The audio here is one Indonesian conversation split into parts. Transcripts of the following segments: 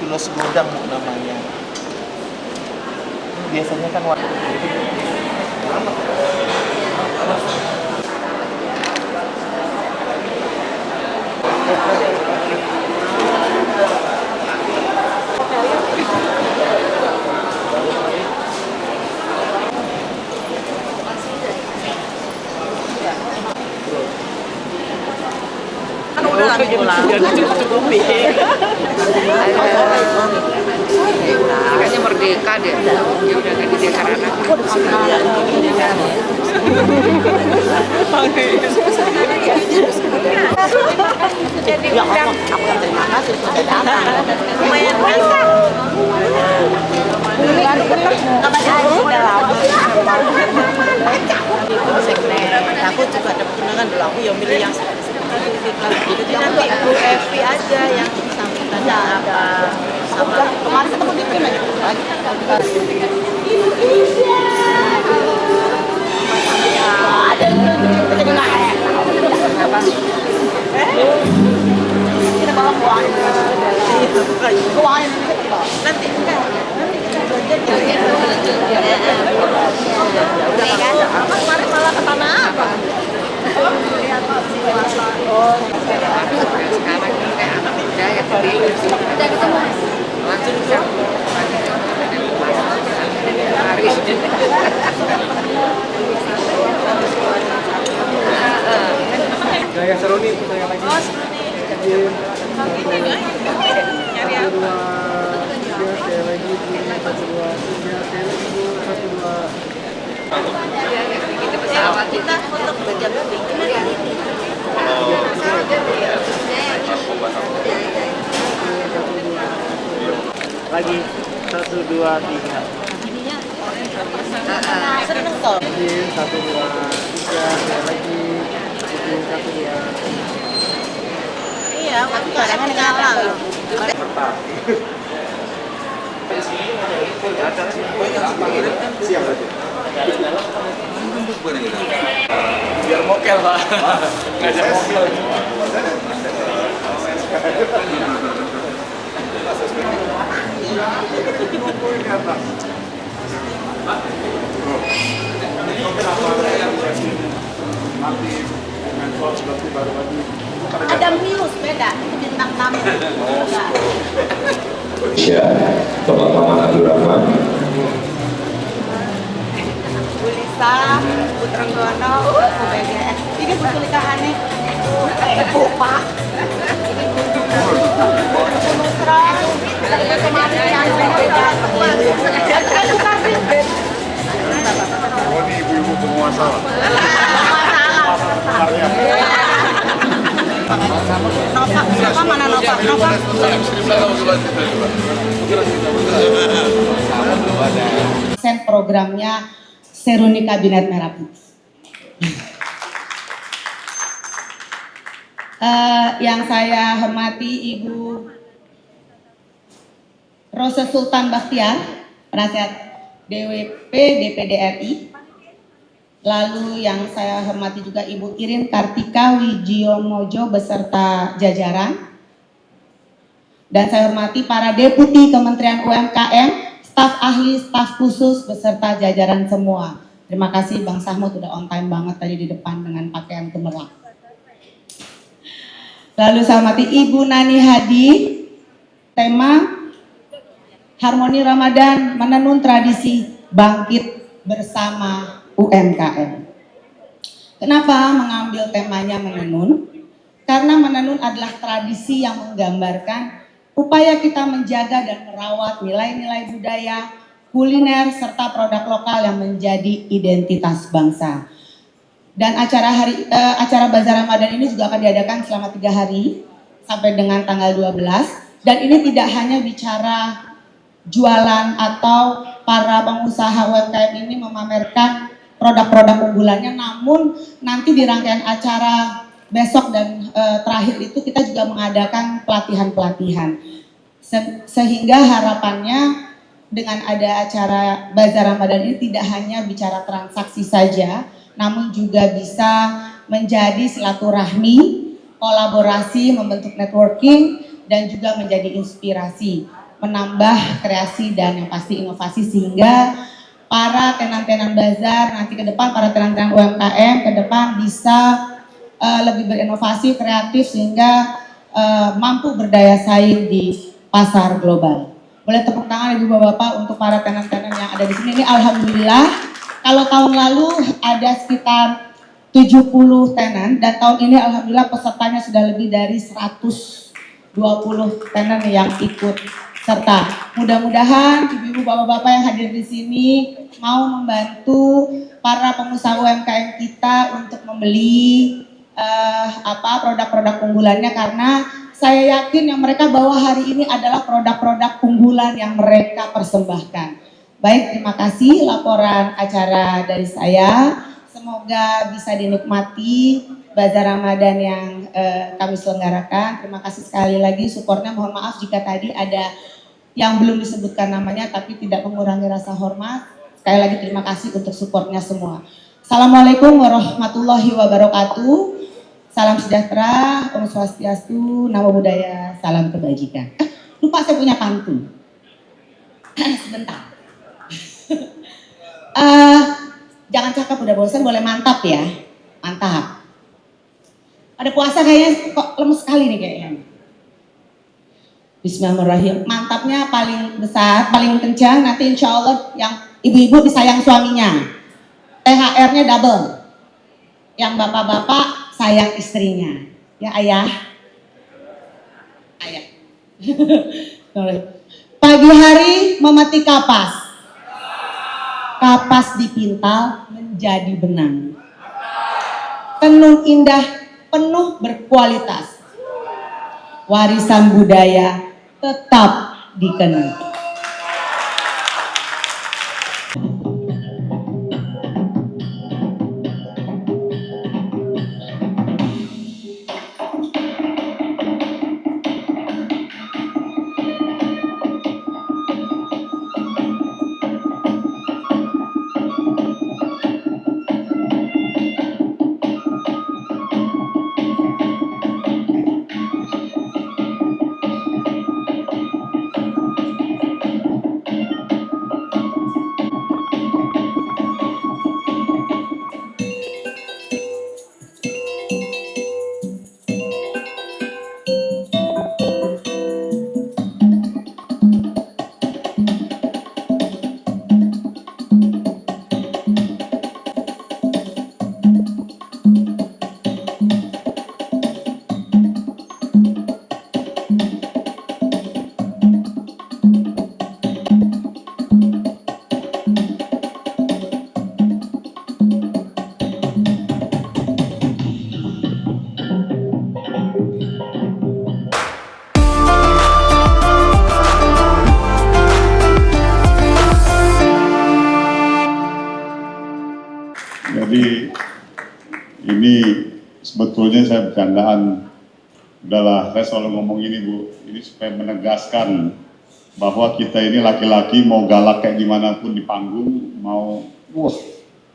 kilos godang namanya. Biasanya kan udah lagi pulang. Kayaknya merdeka deh. Dia udah ganti dekar anak. Jadi undang. Aku yang terima kasih sudah datang. Lumayan bisa. Sudah lama. Aku juga ada perkenalan dulu. Aku yang milih yang jadi nanti Bu Evi aja yang sambutan apa sama kemarin ketemu di Prima lagi. Ada jadi nggak apa? Kita bawa uang nanti enggak udah kan kemarin malah ke tanah apa? Sekarang ini kayak anak muda ya, udah ketemu langsung bisa Gaya seru nih, saya lagi. Oh, seru nih. Nyari apa? Saya lagi 1, 2, 3, saya lagi 1, 2. Kita untuk berjaga Lagi 1, 2, 3. seneng toh. 1, 2, 3, saya lagi 1, 2. Iya, tapi kadang kalah. Siap aja. biar mokel Pak. Ngajak mokel. Ada Mius beda, itu bintang tamu. Indonesia, teman-teman Abdurrahman. Bulisa, Putrenggono, BGS. Ini penculikannya. Pak. Nusra. Kemarin yang beda. Oh, ini ibu-ibu penguasa lah. Nova mana Nova? Nova. Programnya Seruni Kabinet Merah Putih. Yang saya hormati Ibu Rose Sultan Bakhtiar, penasihat DWP DPD RI. Lalu yang saya hormati juga Ibu Irin Kartika Wijiomojo beserta jajaran. Dan saya hormati para deputi Kementerian UMKM, staf ahli, staf khusus beserta jajaran semua. Terima kasih Bang Sahmud udah on time banget tadi di depan dengan pakaian gemerlap. Lalu saya hormati Ibu Nani Hadi, tema Harmoni Ramadan menenun tradisi bangkit bersama UMKM. Kenapa mengambil temanya menenun? Karena menenun adalah tradisi yang menggambarkan upaya kita menjaga dan merawat nilai-nilai budaya, kuliner, serta produk lokal yang menjadi identitas bangsa. Dan acara Bazar Ramadan ini juga akan diadakan selama 3 hari sampai dengan tanggal 12. Dan ini tidak hanya bicara jualan atau para pengusaha UMKM ini memamerkan produk-produk unggulannya, namun nanti di rangkaian acara besok dan terakhir itu kita juga mengadakan pelatihan-pelatihan. Sehingga harapannya dengan ada acara Bazar Ramadan ini tidak hanya bicara transaksi saja, namun juga bisa menjadi silaturahmi, kolaborasi, membentuk networking, dan juga menjadi inspirasi. menambah kreasi dan yang pasti inovasi sehingga para tenan-tenan bazar nanti ke depan, para tenan-tenan UMKM ke depan bisa lebih berinovasi, kreatif sehingga mampu berdaya saing di pasar global. Boleh tepuk tangan ibu bapak untuk para tenan-tenan yang ada di sini. Ini alhamdulillah kalau tahun lalu ada sekitar 70 tenan dan tahun ini alhamdulillah pesertanya sudah lebih dari 120 tenan yang ikut serta. Mudah-mudahan ibu-ibu bapak-bapak yang hadir di sini mau membantu para pengusaha UMKM kita untuk membeli produk-produk unggulannya karena saya yakin yang mereka bawa hari ini adalah produk-produk unggulan yang mereka persembahkan. Baik, terima kasih laporan acara dari saya. Semoga bisa dinikmati Bazar Ramadan yang kami selenggarakan. Terima kasih sekali lagi supportnya. Mohon maaf jika tadi ada yang belum disebutkan namanya tapi tidak mengurangi rasa hormat. Sekali lagi terima kasih untuk supportnya semua. Assalamualaikum warahmatullahi wabarakatuh. Salam sejahtera, Om Swastiastu, Namo Buddhaya, salam kebajikan. Lupa saya punya pantun. Sebentar. Jangan cakap udah bosan, boleh mantap ya. Mantap. Pada puasa kayaknya kok lemes sekali nih kayaknya. Bismillahirrahmanirrahim. Mantapnya paling besar, paling kencang. Nanti insya Allah yang ibu-ibu disayang suaminya. THR-nya double. Yang bapak-bapak sayang istrinya. Ya ayah. Ayah. Pagi hari memetik kapas. Kapas dipintal menjadi benang. Tenun indah penuh berkualitas. Warisan budaya tetap dikenang. Jadi ini sebetulnya saya bercandaan, udahlah saya selalu ngomong ini Bu, ini supaya menegaskan bahwa kita ini laki-laki mau galak kayak gimana pun di panggung, mau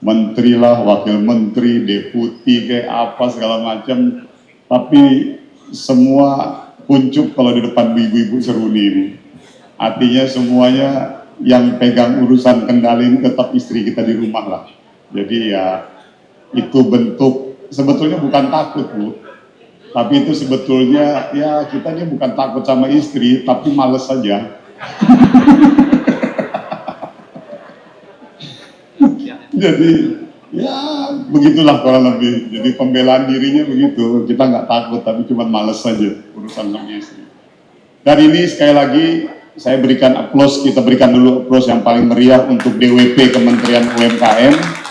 menteri lah, wakil menteri, deputi kayak apa segala macam, tapi semua kuncup kalau di depan ibu-ibu seruni ini. Artinya semuanya yang pegang urusan kendali ini tetap istri kita di rumah lah. Jadi ya itu bentuk sebetulnya bukan takut Bu, tapi itu sebetulnya ya kita ini bukan takut sama istri tapi males saja. Jadi ya begitulah kurang lebih. Jadi pembelaan dirinya begitu, kita nggak takut tapi cuma males saja urusan sama istri. Dan ini sekali lagi saya berikan aplaus, kita berikan dulu aplaus yang paling meriah untuk DWP Kementerian UMKM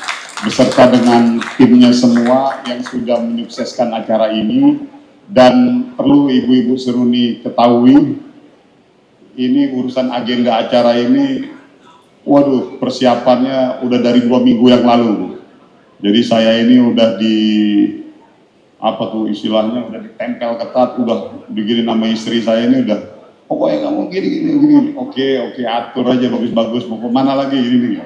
beserta dengan timnya semua yang sudah menyukseskan acara ini. Dan perlu ibu-ibu seruni ketahui, ini urusan agenda acara ini, waduh persiapannya udah dari 2 minggu yang lalu. Jadi saya ini udah di apa tuh istilahnya, udah ditempel ketat, udah digini nama istri saya ini udah pokoknya kamu gini. Oke, atur aja bagus-bagus, mau kemana lagi ini.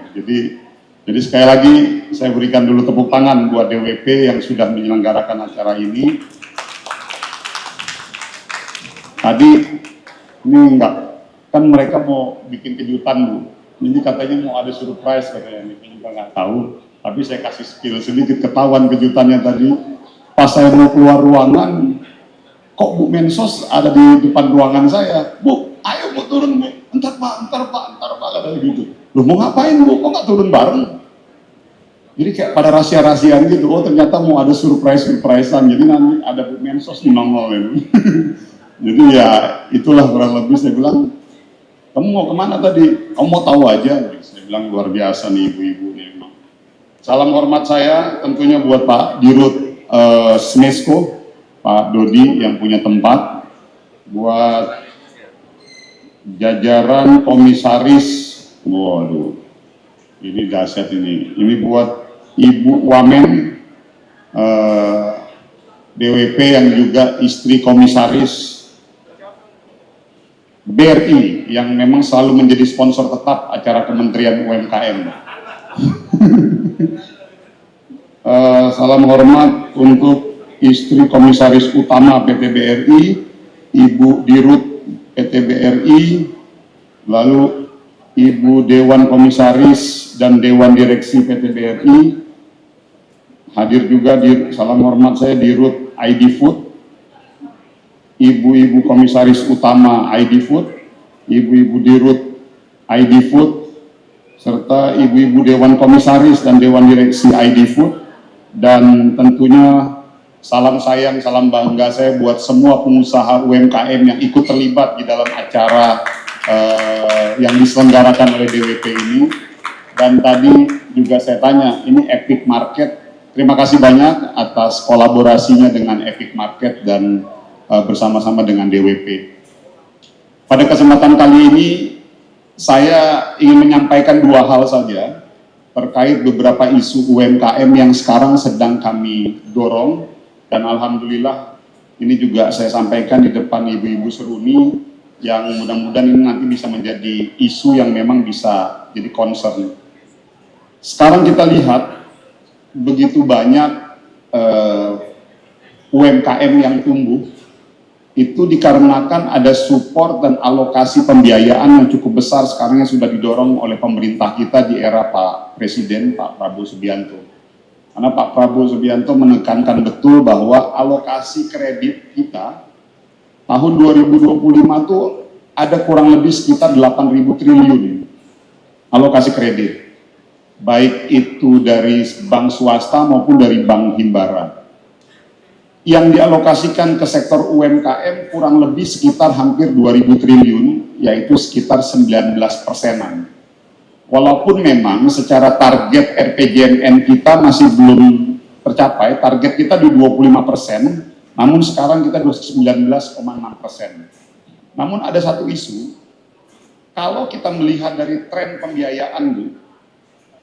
Jadi sekali lagi saya berikan dulu tepuk tangan buat DWP yang sudah menyelenggarakan acara ini. Tadi ini enggak, kan mereka mau bikin kejutan Bu. Ini katanya mau ada surprise katanya, ini juga nggak tahu. Tapi saya kasih spill sedikit, ketahuan kejutannya tadi. Pas saya mau keluar ruangan, kok Bu Mensos ada di depan ruangan saya. Bu, ayo Bu turun Bu. Entar Pak, katanya gitu. Loh mau ngapain Bu, kok nggak turun bareng? Jadi kayak pada rahasia-rahasiaan gitu, oh ternyata mau ada surprise-surprisean, jadi nanti ada Bu Mensos di nongol itu. Jadi ya itulah kurang lebih. Saya bilang, kamu mau kemana tadi? Kamu mau tahu aja. Saya bilang luar biasa nih ibu-ibu nih. Salam hormat saya tentunya buat Pak Dirut Smesco, Pak Dodi yang punya tempat, buat jajaran komisaris, waduh, ini dahsyat ini buat Ibu Wamen, DWP yang juga istri komisaris BRI yang memang selalu menjadi sponsor tetap acara Kementerian UMKM. Salam hormat untuk istri komisaris utama PT BRI, Ibu Dirut PT BRI, lalu Ibu Dewan Komisaris dan Dewan Direksi PT BRI. Hadir juga salam hormat saya Dirut ID Food, ibu-ibu komisaris utama ID Food, ibu-ibu Dirut ID Food, serta ibu-ibu Dewan Komisaris dan Dewan Direksi ID Food. Dan tentunya salam sayang, salam bangga saya buat semua pengusaha UMKM yang ikut terlibat di dalam acara yang diselenggarakan oleh DWP ini. Dan tadi juga saya tanya, ini Epic Market, terima kasih banyak atas kolaborasinya dengan Epic Market dan bersama-sama dengan DWP. Pada kesempatan kali ini, saya ingin menyampaikan dua hal saja terkait beberapa isu UMKM yang sekarang sedang kami dorong, dan alhamdulillah ini juga saya sampaikan di depan ibu-ibu seruni yang mudah-mudahan ini nanti bisa menjadi isu yang memang bisa jadi concern. Sekarang kita lihat begitu banyak UMKM yang tumbuh, itu dikarenakan ada support dan alokasi pembiayaan yang cukup besar sekarang yang sudah didorong oleh pemerintah kita di era Pak Presiden, Pak Prabowo Subianto. Karena Pak Prabowo Subianto menekankan betul bahwa alokasi kredit kita tahun 2025 itu ada kurang lebih sekitar 8.000 triliun alokasi kredit. Baik itu dari bank swasta maupun dari bank himbara. Yang dialokasikan ke sektor UMKM kurang lebih sekitar hampir 2.000 triliun, yaitu sekitar 19%-an. Walaupun memang secara target RPJMN kita masih belum tercapai, target kita di 25%, namun sekarang kita 19,6%. Namun ada satu isu, kalau kita melihat dari tren pembiayaan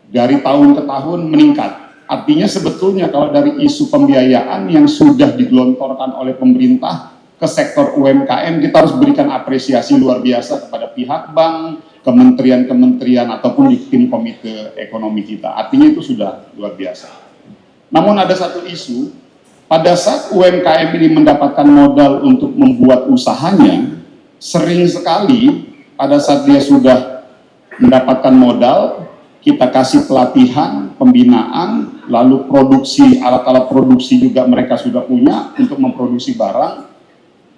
dari tahun ke tahun meningkat. Artinya sebetulnya kalau dari isu pembiayaan yang sudah digelontorkan oleh pemerintah ke sektor UMKM, kita harus berikan apresiasi luar biasa kepada pihak bank, kementerian-kementerian ataupun di tim komite ekonomi kita. Artinya itu sudah luar biasa. Namun ada satu isu, pada saat UMKM ini mendapatkan modal untuk membuat usahanya, sering sekali pada saat dia sudah mendapatkan modal, kita kasih pelatihan, pembinaan, lalu produksi, alat-alat produksi juga mereka sudah punya untuk memproduksi barang.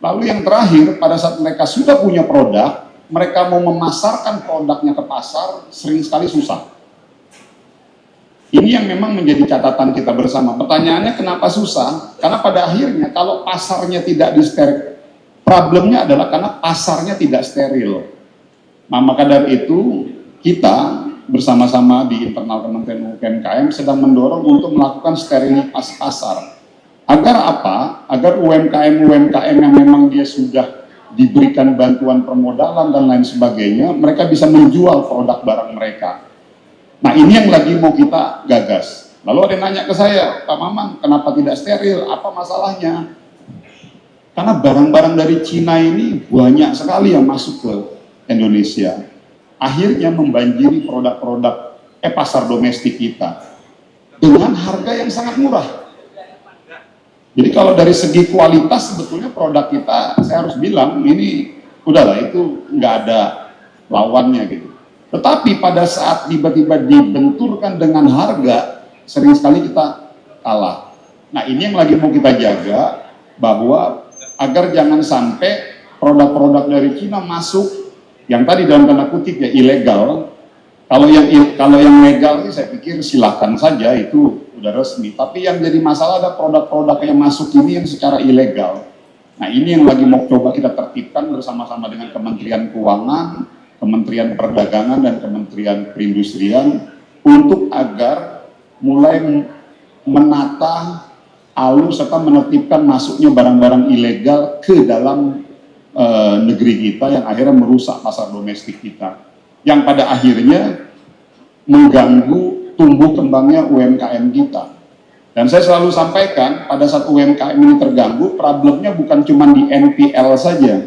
Lalu yang terakhir, pada saat mereka sudah punya produk, mereka mau memasarkan produknya ke pasar, sering sekali susah. Ini yang memang menjadi catatan kita bersama. Pertanyaannya kenapa susah? Karena pada akhirnya kalau pasarnya tidak disteril, problemnya adalah karena pasarnya tidak steril. Nah, maka dari itu kita bersama-sama di internal Kementerian UMKM sedang mendorong untuk melakukan sterilitas pasar. Agar apa? Agar UMKM yang memang dia sudah diberikan bantuan permodalan dan lain sebagainya, mereka bisa menjual produk barang mereka. Nah, ini yang lagi mau kita gagas. Lalu ada yang nanya ke saya, Pak Maman, kenapa tidak steril? Apa masalahnya? Karena barang-barang dari Cina ini banyak sekali yang masuk ke Indonesia. Akhirnya membanjiri produk-produk pasar domestik kita dengan harga yang sangat murah. Jadi kalau dari segi kualitas sebetulnya produk kita, saya harus bilang ini udahlah, itu nggak ada lawannya gitu. Tetapi pada saat tiba-tiba dibenturkan dengan harga, sering sekali kita kalah. Nah ini yang lagi mau kita jaga, bahwa agar jangan sampai produk-produk dari Cina masuk yang tadi dalam tanda kutip ya ilegal. Kalau yang legal sih saya pikir silahkan saja, itu udah resmi. Tapi yang jadi masalah ada produk-produk yang masuk ini yang secara ilegal. Nah ini yang lagi mau coba kita tertibkan bersama-sama dengan Kementerian Keuangan, Kementerian Perdagangan dan Kementerian Perindustrian untuk agar mulai menata alur serta menertibkan masuknya barang-barang ilegal ke dalam negeri kita yang akhirnya merusak pasar domestik kita, yang pada akhirnya mengganggu tumbuh kembangnya UMKM kita. Dan saya selalu sampaikan pada saat UMKM ini terganggu, problemnya bukan cuma di NPL saja,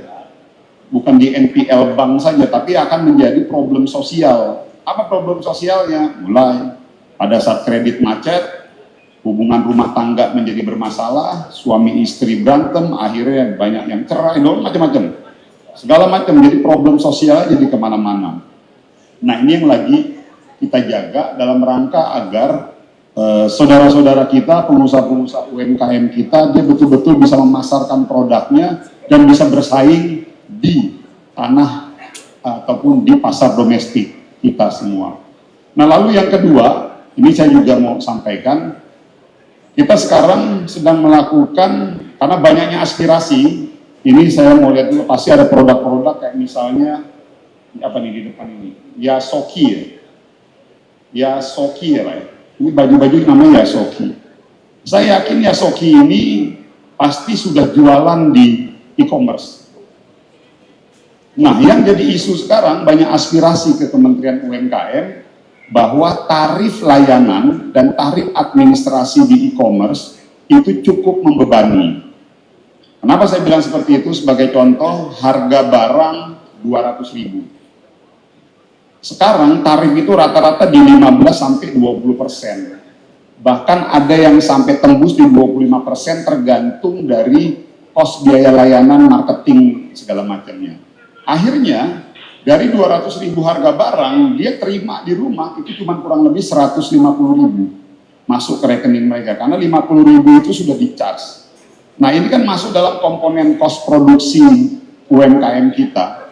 bukan di NPL bank saja, tapi akan menjadi problem sosial. Apa problem sosialnya? Mulai pada saat kredit macet, hubungan rumah tangga menjadi bermasalah, suami istri berantem, akhirnya banyak yang cerai, macam-macam. Segala macam, jadi problem sosial jadi kemana-mana. Nah ini yang lagi kita jaga dalam rangka agar saudara-saudara kita, pengusaha-pengusaha UMKM kita, dia betul-betul bisa memasarkan produknya dan bisa bersaing di tanah ataupun di pasar domestik kita semua. Nah lalu yang kedua, ini saya juga mau sampaikan, kita sekarang sedang melakukan, karena banyaknya aspirasi, ini saya mau lihat dulu, pasti ada produk-produk kayak misalnya, apa nih di depan ini, Yasoki ya lah. Ini baju-baju namanya Yasoki. Saya yakin Yasoki ini pasti sudah jualan di e-commerce. Nah, yang jadi isu sekarang banyak aspirasi ke Kementerian UMKM bahwa tarif layanan dan tarif administrasi di e-commerce itu cukup membebani. Kenapa saya bilang seperti itu? Sebagai contoh, harga barang 200.000. Sekarang tarif itu rata-rata di 15 sampai 20%. Bahkan ada yang sampai tembus di 25% tergantung dari kos biaya layanan, marketing, segala macamnya. Akhirnya dari 200.000 harga barang, dia terima di rumah itu cuma kurang lebih 150.000 masuk ke rekening mereka, karena 50.000 itu sudah di-charge. Nah ini kan masuk dalam komponen kos produksi UMKM kita,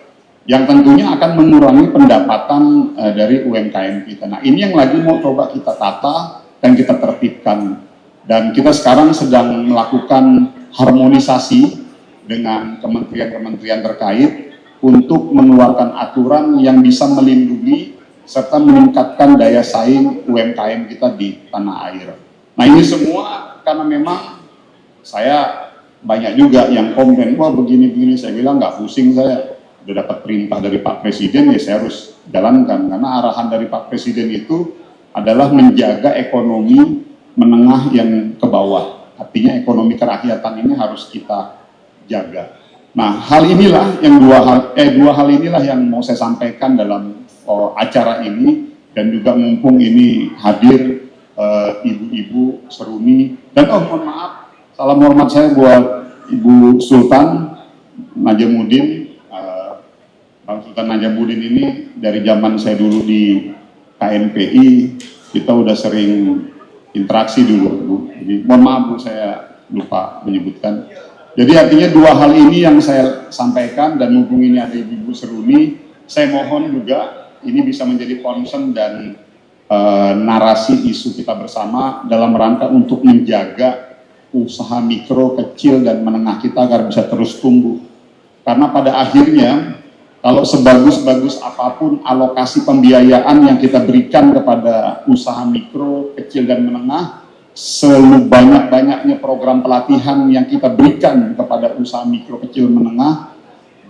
yang tentunya akan mengurangi pendapatan dari UMKM kita. Nah ini yang lagi mau coba kita tata dan kita tertibkan. Dan kita sekarang sedang melakukan harmonisasi dengan kementerian-kementerian terkait untuk mengeluarkan aturan yang bisa melindungi serta meningkatkan daya saing UMKM kita di tanah air. Nah ini semua karena memang saya banyak juga yang komen, wah begini-begini, saya bilang nggak pusing saya. Udah dapat perintah dari Pak Presiden, ya saya harus jalankan, karena arahan dari Pak Presiden itu adalah menjaga ekonomi menengah yang ke bawah, artinya ekonomi kerakyatan ini harus kita jaga. Nah hal inilah yang dua hal inilah yang mau saya sampaikan dalam acara ini, dan juga mumpung ini hadir ibu-ibu Seruni, dan mohon maaf, salam hormat saya buat Ibu Sultan Najamuddin. Bang Sultan Najamuddin ini dari zaman saya dulu di KNPI, kita udah sering interaksi dulu, Bu. Jadi mohon maaf Bu, saya lupa menyebutkan. Jadi artinya dua hal ini yang saya sampaikan, dan mumpung ini ada Ibu Seruni, saya mohon juga ini bisa menjadi concern dan narasi isu kita bersama dalam rangka untuk menjaga usaha mikro, kecil, dan menengah kita agar bisa terus tumbuh. Karena pada akhirnya, kalau sebagus-bagus apapun alokasi pembiayaan yang kita berikan kepada usaha mikro, kecil, dan menengah, sebanyak-banyaknya program pelatihan yang kita berikan kepada usaha mikro, kecil, menengah,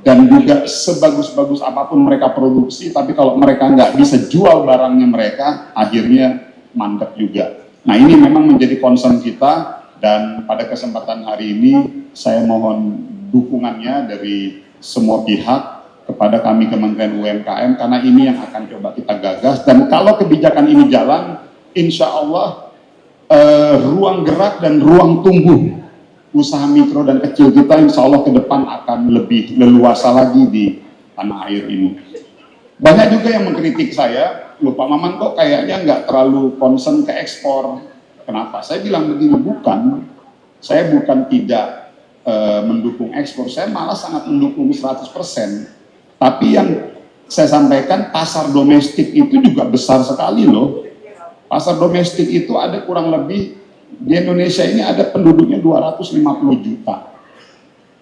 dan juga sebagus-bagus apapun mereka produksi, tapi kalau mereka nggak bisa jual barangnya mereka, akhirnya mandek juga. Nah ini memang menjadi concern kita, dan pada kesempatan hari ini saya mohon dukungannya dari semua pihak kepada kami Kementerian UMKM, karena ini yang akan coba kita gagas, dan kalau kebijakan ini jalan, insya Allah ruang gerak dan ruang tumbuh usaha mikro dan kecil kita insya Allah ke depan akan lebih leluasa lagi di tanah air ini. Banyak juga yang mengkritik saya, loh Pak Maman kok kayaknya nggak terlalu concern ke ekspor. Kenapa? Saya bilang begini, bukan. Saya bukan tidak mendukung ekspor, saya malah sangat mendukung 100%. Tapi yang saya sampaikan, pasar domestik itu juga besar sekali loh. Pasar domestik itu ada kurang lebih, di Indonesia ini ada penduduknya 250 juta.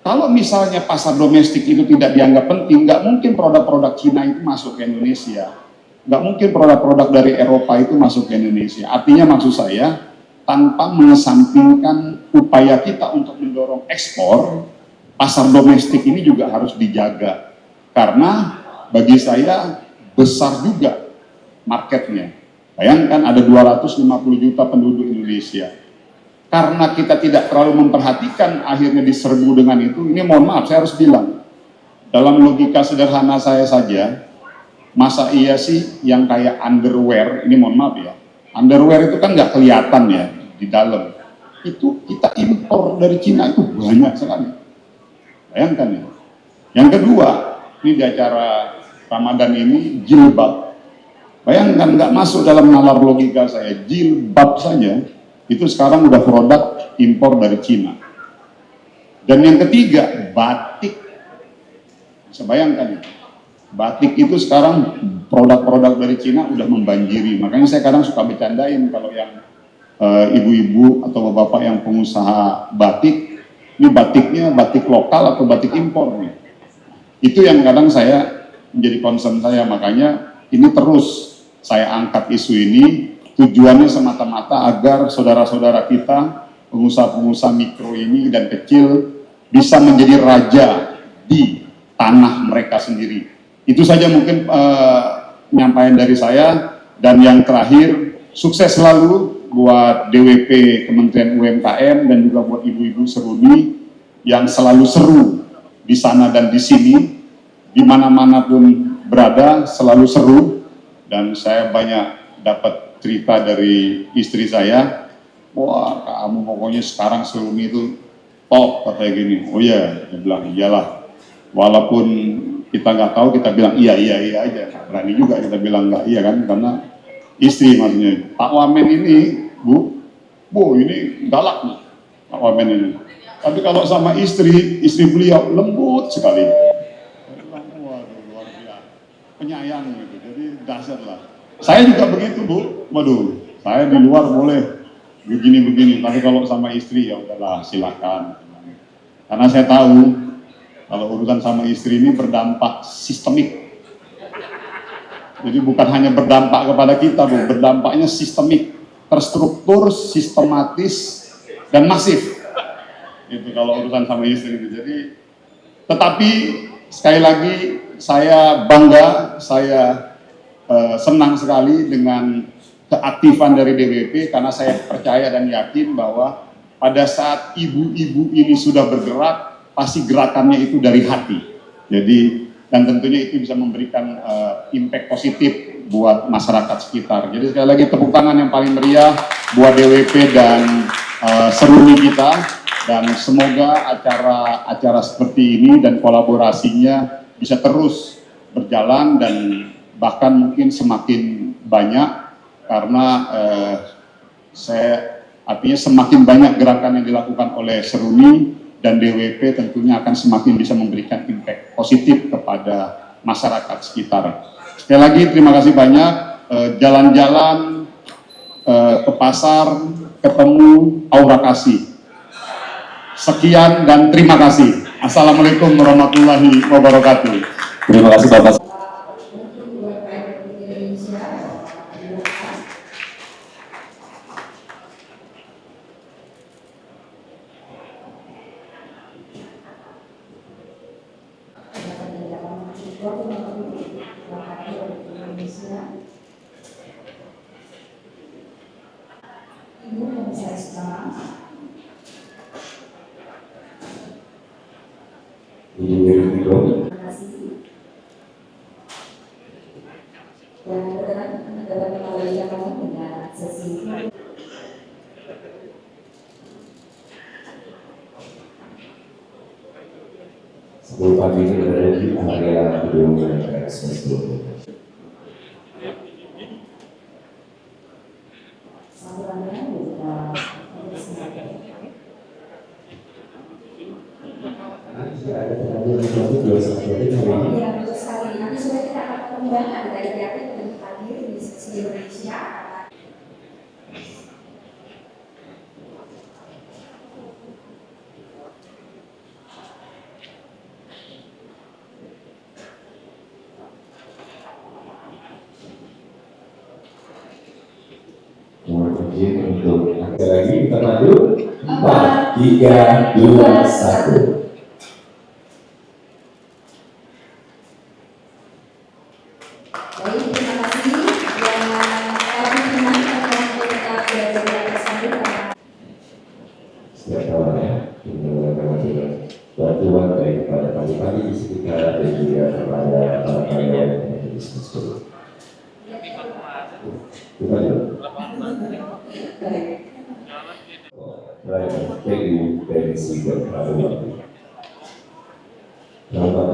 Kalau misalnya pasar domestik itu tidak dianggap penting, nggak mungkin produk-produk Cina itu masuk ke Indonesia. Nggak mungkin produk-produk dari Eropa itu masuk ke Indonesia. Artinya maksud saya, tanpa mengesampingkan upaya kita untuk mendorong ekspor, pasar domestik ini juga harus dijaga. Karena bagi saya besar juga marketnya. Bayangkan ada 250 juta penduduk Indonesia. Karena kita tidak terlalu memperhatikan, akhirnya diserbu dengan itu. Ini mohon maaf, saya harus bilang. Dalam logika sederhana saya saja, masa iya sih yang kayak underwear, ini mohon maaf ya, underwear itu kan nggak kelihatan ya di dalam. Itu kita impor dari Cina itu banyak sekali. Bayangkan ya. Yang kedua, ini di acara Ramadan ini, jilbab. Bayangkan nggak masuk dalam nalar logika saya, jilbab saja itu sekarang udah produk impor dari Cina. Dan yang ketiga, batik. Bisa bayangkan ya, batik itu sekarang produk-produk dari Cina udah membanjiri. Makanya saya kadang suka bercandain kalau yang ibu-ibu atau bapak yang pengusaha batik, ini batiknya batik lokal atau batik impor nih. Itu yang kadang saya menjadi concern saya, makanya ini terus saya angkat isu ini, tujuannya semata-mata agar saudara-saudara kita, pengusaha-pengusaha mikro ini dan kecil, bisa menjadi raja di tanah mereka sendiri. Itu saja mungkin penyampaian dari saya. Dan yang terakhir, sukses selalu buat DWP Kementerian UMKM dan juga buat ibu-ibu Seruni yang selalu seru di sana dan di sini, di mana-mana pun berada selalu seru. Dan saya banyak dapat cerita dari istri saya, wah kamu pokoknya sekarang Seruni itu top, katanya gini. Oh iya, dia bilang iyalah, walaupun kita nggak tahu, kita bilang iya aja. Berani juga kita bilang nggak iya kan, karena istri maksudnya. Pak Wamen ini, Bu ini galak nih, Pak Wamen ini. Tapi kalau sama istri beliau lembut sekali. Waduh, luar biasa. Penyayang gitu, jadi dasar lah. Saya juga begitu, Bu. Waduh, saya di luar boleh begini, tapi kalau sama istri ya udahlah, silakan. Karena saya tahu kalau urusan sama istri ini berdampak sistemik. Jadi bukan hanya berdampak kepada kita, Bu, berdampaknya sistemik, terstruktur, sistematis, dan masif. Itu kalau urusan sama istri itu. Jadi, tetapi sekali lagi saya bangga, saya senang sekali dengan keaktifan dari DWP, karena saya percaya dan yakin bahwa pada saat ibu-ibu ini sudah bergerak, pasti gerakannya itu dari hati. Jadi, dan tentunya itu bisa memberikan impact positif buat masyarakat sekitar. Jadi sekali lagi tepuk tangan yang paling meriah buat DWP dan Seruni kita, dan semoga acara seperti ini dan kolaborasinya bisa terus berjalan dan bahkan mungkin semakin banyak, karena artinya semakin banyak gerakan yang dilakukan oleh Seruni dan DWP tentunya akan semakin bisa memberikan impact positif kepada masyarakat sekitar. Sekali lagi terima kasih banyak. Jalan-jalan ke pasar, ketemu, aura kasih. Sekian dan terima kasih. Assalamualaikum warahmatullahi wabarakatuh. Terima kasih Bapak. 10 pagi ini berada di area gedung MPRS Mesbul. Ada pengambilan informasi 21 hari ini. Ya, betul sekali. Nanti sudah kita akan pengembangan dari pihak yang hadir di sisi Indonesia. Mohon izin untuk sekali lagi kita maju 4, 3, 2, 1. Baik, terima kasih. Dan kami diminta untuk tetap berada bersama. Setiap tahunnya dengan bantuan baik kepada pagi-pagi di sekitar dan juga kepada para karyawan yang ada di sekolah. Kita lihat. Baik, PU, PNC, dan Prabowo. Selamat